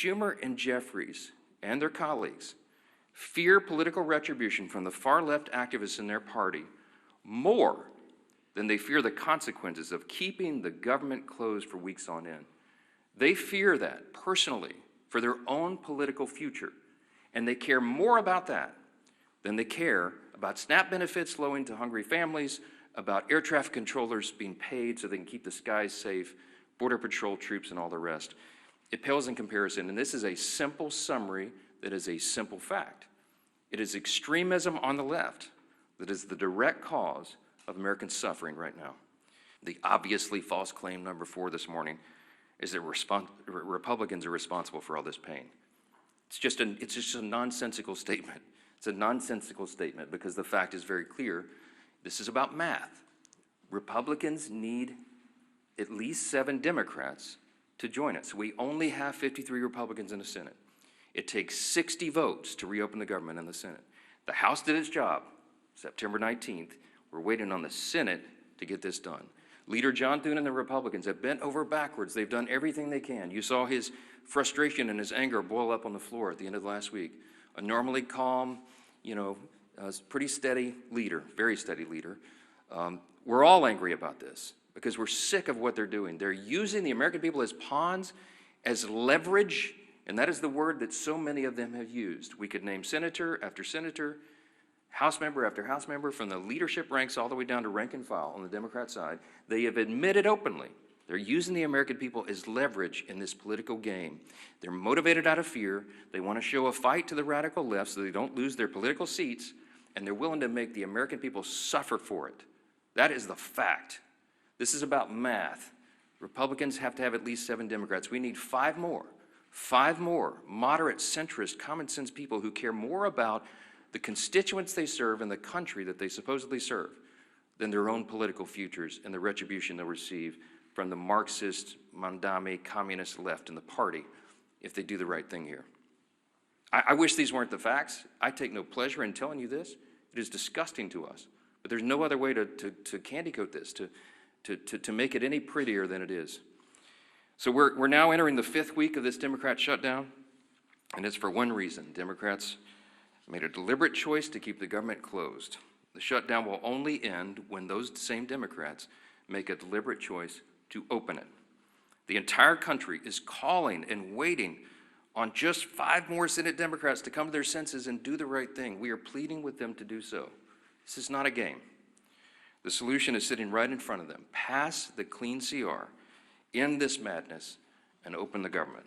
Schumer and Jeffries and their colleagues fear political retribution from the far-left activists in their party more than they fear the consequences of keeping the government closed for weeks on end. They fear that personally for their own political future, and they care more about that than they care about SNAP benefits flowing to hungry families, about air traffic controllers being paid so they can keep the skies safe, Border Patrol troops, and all the rest. It pales in comparison, and this is a simple summary that is a simple fact. It is extremism on the left that is the direct cause of American suffering right now. The obviously false claim number 4 this morning is that Republicans are responsible for all this pain. It's just a nonsensical statement. It's a nonsensical statement because the fact is very clear. This is about math. Republicans need at least 7 Democrats to join us. We only have 53 Republicans in the Senate. It takes 60 votes to reopen the government in the Senate. The House did its job September 19th. We're waiting on the Senate to get this done. Leader John Thune and the Republicans have bent over backwards. They've done everything they can. You saw his frustration and his anger boil up on the floor at the end of last week. A normally calm, pretty steady leader, very steady leader. We're all angry about this because we're sick of what they're doing. They're using the American people as pawns, as leverage, and that is the word that so many of them have used. We could name senator after senator, House member after House member, from the leadership ranks all the way down to rank and file on the Democrat side. They have admitted openly they're using the American people as leverage in this political game. They're motivated out of fear. They want to show a fight to the radical left so they don't lose their political seats, and they're willing to make the American people suffer for it. That is the fact. This is about math. Republicans have to have at least 7 Democrats. We need 5 more. 5 more moderate, centrist, common sense people who care more about the constituents they serve and the country that they supposedly serve than their own political futures and the retribution they'll receive from the Marxist, Mandami, communist left in the party if they do the right thing here. I wish these weren't the facts. I take no pleasure in telling you this. It is disgusting to us. But there's no other way to candy coat this, to make it any prettier than it is. So we're now entering the 5th week of this Democrat shutdown, and it's for one reason. Democrats made a deliberate choice to keep the government closed. The shutdown will only end when those same Democrats make a deliberate choice to open it. The entire country is calling and waiting on just 5 more Senate Democrats to come to their senses and do the right thing. We are pleading with them to do so. This is not a game. The solution is sitting right in front of them. Pass the clean CR, end this madness, and open the government.